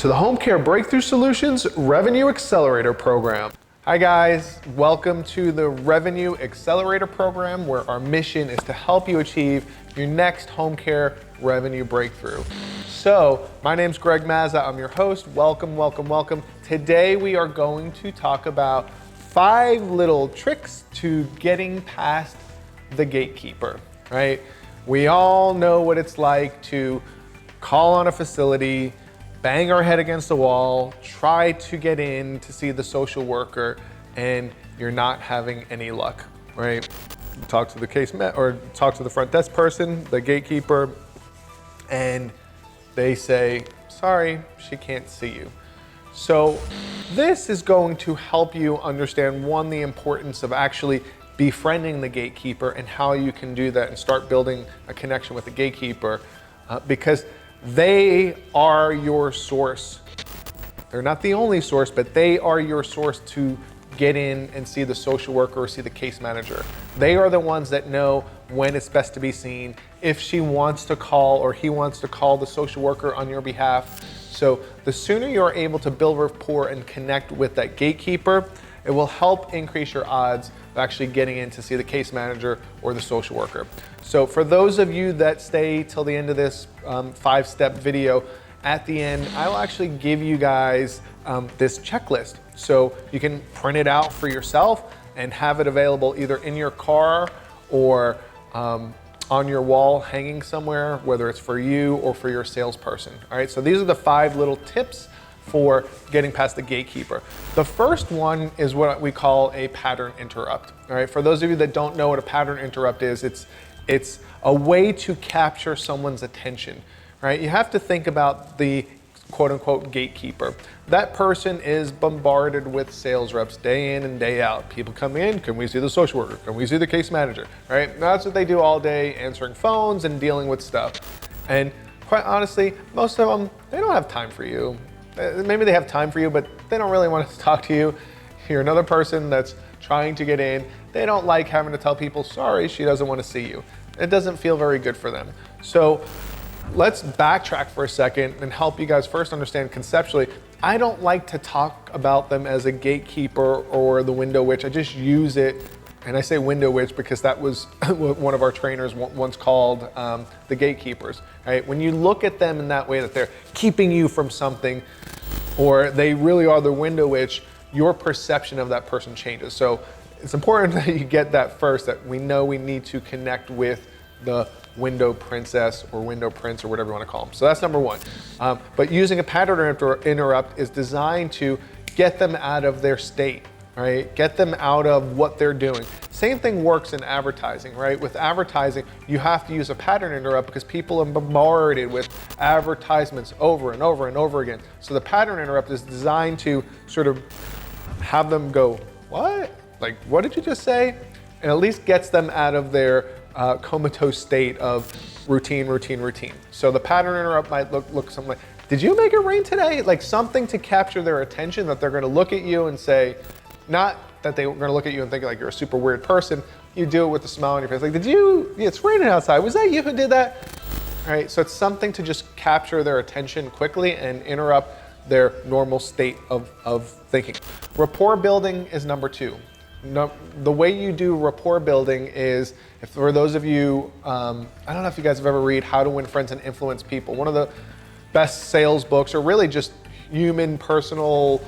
to the Home Care Breakthrough Solutions Revenue Accelerator Program. Hi guys, welcome to the Revenue Accelerator Program, where our mission is to help you achieve your next home care revenue breakthrough. So, my name's Gregg Mazza, I'm your host. Welcome, welcome, welcome. Today we are going to talk about 5 little tricks to getting past the gatekeeper, right? We all know what it's like to call on a facility, bang our head against the wall, try to get in to see the social worker, and you're not having any luck, right? Talk to the talk to the front desk person, the gatekeeper, and they say, sorry, she can't see you. So this is going to help you understand, one, the importance of actually befriending the gatekeeper and how you can do that and start building a connection with the gatekeeper, because they are your source. They're not the only source, but they are your source to get in and see the social worker or see the case manager. They are the ones that know when it's best to be seen, if she wants to call or he wants to call the social worker on your behalf. So the sooner you're able to build rapport and connect with that gatekeeper, it will help increase your odds of actually getting in to see the case manager or the social worker. So for those of you that stay till the end of this 5-step video, at the end, I will actually give you guys this checklist. So you can print it out for yourself and have it available either in your car or on your wall hanging somewhere, whether it's for you or for your salesperson. All right, so these are the 5 little tips for getting past the gatekeeper. The first one is what we call a pattern interrupt. All right, for those of you that don't know what a pattern interrupt is, it's a way to capture someone's attention, right? You have to think about the quote unquote gatekeeper. That person is bombarded with sales reps day in and day out. People come in, can we see the social worker? Can we see the case manager, right? That's what they do all day, answering phones and dealing with stuff. And quite honestly, most of them, they don't have time for you. Maybe they have time for you, but they don't really want to talk to you. You're another person that's trying to get in. They don't like having to tell people, sorry, she doesn't want to see you. It doesn't feel very good for them. So let's backtrack for a second and help you guys first understand conceptually. I don't like to talk about them as a gatekeeper or the window witch. I just use it, and I say window witch because that was what one of our trainers once called the gatekeepers. Right? When you look at them in that way, that they're keeping you from something, or they really are the window witch, your perception of that person changes. So it's important that you get that first, that we know we need to connect with the window princess or window prince or whatever you want to call them. So that's number 1. But using a pattern interrupt is designed to get them out of their state, right? Get them out of what they're doing. Same thing works in advertising, right? With advertising, you have to use a pattern interrupt because people are bombarded with advertisements over and over and over again. So the pattern interrupt is designed to sort of have them go, what? Like, what did you just say? And at least gets them out of their comatose state of routine. So the pattern interrupt might look something like, did you make it rain today? Like something to capture their attention, that they're gonna look at you and say, not that they're gonna look at you and think like you're a super weird person. You do it with a smile on your face. Like, it's raining outside. Was that you who did that? All right, so it's something to just capture their attention quickly and interrupt their normal state of thinking. Rapport building is number 2. The way you do rapport building is, if for those of you, I don't know if you guys have ever read How to Win Friends and Influence People, one of the best sales books, or really just human, personal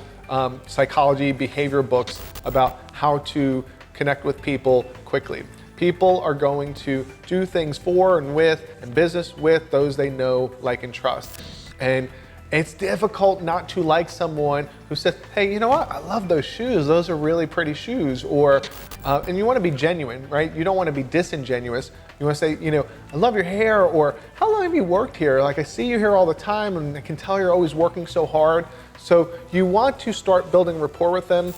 psychology, behavior books about how to connect with people quickly. People are going to do things for and with and business with those they know, like, and trust. And it's difficult not to like someone who says, hey, you know what? I love those shoes. Those are really pretty shoes. Or, and you want to be genuine, right? You don't want to be disingenuous. You want to say, you know, I love your hair, or how long have you worked here? Like, I see you here all the time and I can tell you're always working so hard. So you want to start building rapport with them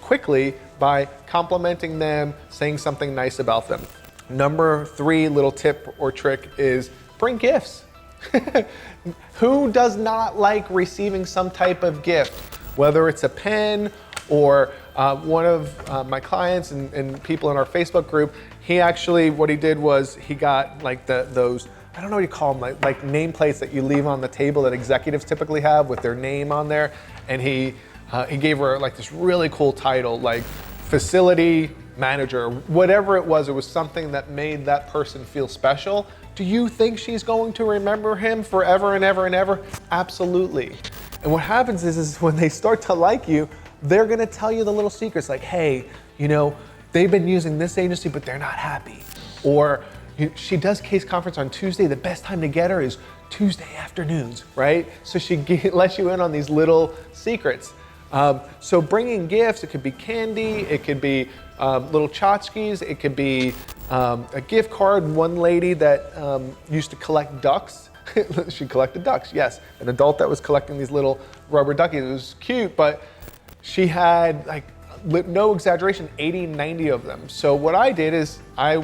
quickly by complimenting them, saying something nice about them. Number 3 little tip or trick is bring gifts. Who does not like receiving some type of gift? Whether it's a pen or one of my clients and people in our Facebook group, he actually, what he did was he got like those I don't know what you call them, like nameplates that you leave on the table that executives typically have with their name on there. And he gave her like this really cool title, like facility manager, whatever it was something that made that person feel special. Do you think she's going to remember him forever and ever and ever? Absolutely. And what happens is when they start to like you, they're gonna tell you the little secrets like, hey, they've been using this agency, but they're not happy. Or she does case conference on Tuesday. The best time to get her is Tuesday afternoons, right? So she lets you in on these little secrets. So bringing gifts, it could be candy, it could be little tchotchkes, it could be a gift card. One lady that used to collect ducks, she collected ducks, yes. An adult that was collecting these little rubber duckies. It was cute, but she had, like, no exaggeration, 80, 90 of them. So what I did is I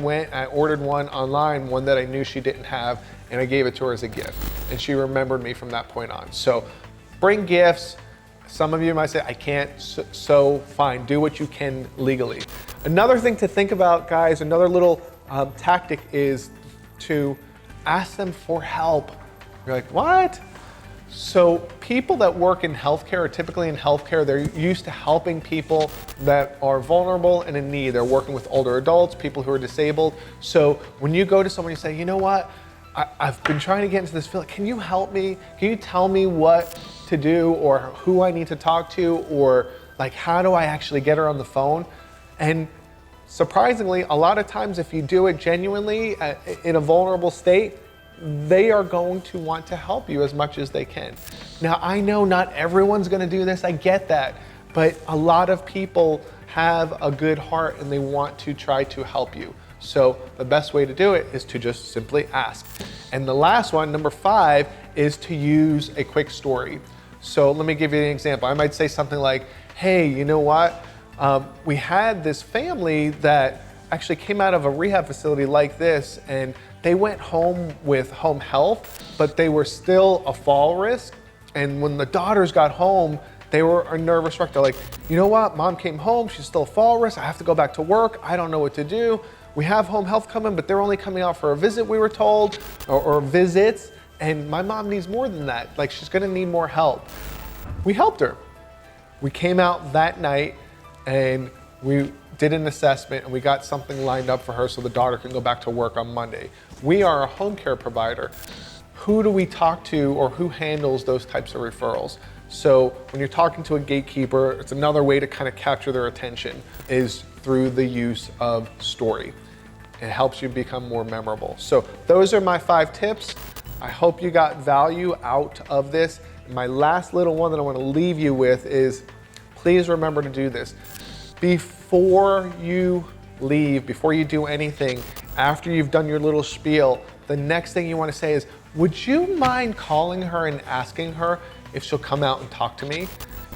ordered one online, one that I knew she didn't have, and I gave it to her as a gift. And she remembered me from that point on. So bring gifts. Some of you might say, I can't, so fine, do what you can legally. Another thing to think about, guys, another little tactic is to ask them for help. You're like, what? So people that work in healthcare, or typically in healthcare, they're used to helping people that are vulnerable and in need. They're working with older adults, people who are disabled. So when you go to someone, you say, you know what? I've been trying to get into this field. Can you help me? Can you tell me what to do, or who I need to talk to, or like how do I actually get her on the phone? And surprisingly, a lot of times if you do it genuinely in a vulnerable state, they are going to want to help you as much as they can. Now, I know not everyone's gonna do this, I get that, but a lot of people have a good heart and they want to try to help you. So the best way to do it is to just simply ask. And the last one, number 5, is to use a quick story. So let me give you an example. I might say something like, hey, you know what? We had this family that actually came out of a rehab facility like this, and they went home with home health, but they were still a fall risk. And when the daughters got home, they were a nervous wreck. They're like, you know what? Mom came home, she's still a fall risk. I have to go back to work. I don't know what to do. We have home health coming, but they're only coming out for a visit, we were told, or visits. And my mom needs more than that. Like, she's gonna need more help. We helped her. We came out that night and we did an assessment and we got something lined up for her so the daughter can go back to work on Monday. We are a home care provider. Who do we talk to, or who handles those types of referrals? So when you're talking to a gatekeeper, it's another way to kind of capture their attention is through the use of story. It helps you become more memorable. So those are my 5 tips. I hope you got value out of this. And my last little one that I want to leave you with is, please remember to do this. Before you leave, before you do anything, after you've done your little spiel, the next thing you want to say is, would you mind calling her and asking her if she'll come out and talk to me?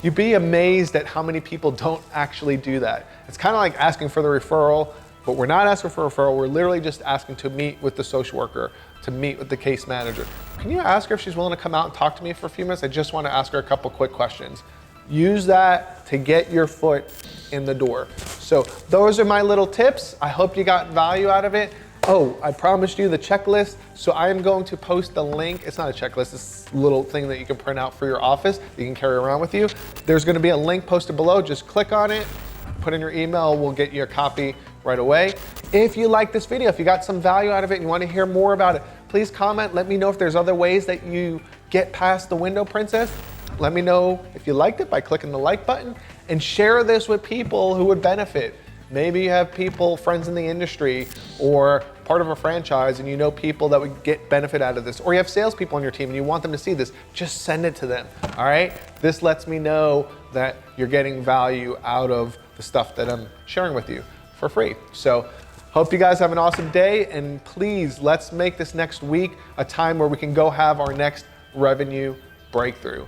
You'd be amazed at how many people don't actually do that. It's kind of like asking for the referral, but we're not asking for a referral. We're literally just asking to meet with the social worker, to meet with the case manager. Can you ask her if she's willing to come out and talk to me for a few minutes? I just want to ask her a couple quick questions. Use that to get your foot in the door. So those are my little tips. I hope you got value out of it. Oh, I promised you the checklist. So I am going to post the link. It's not a checklist, it's a little thing that you can print out for your office that you can carry around with you. There's gonna be a link posted below. Just click on it, put in your email, we'll get you a copy right away. If you like this video, if you got some value out of it and you want to hear more about it, please comment. Let me know if there's other ways that you get past the window princess. Let me know if you liked it by clicking the like button, and share this with people who would benefit. Maybe you have people, friends in the industry, or part of a franchise, and you know people that would get benefit out of this, or you have salespeople on your team and you want them to see this. Just send it to them, all right? This lets me know that you're getting value out of the stuff that I'm sharing with you for free. So hope you guys have an awesome day, and please, let's make this next week a time where we can go have our next revenue breakthrough.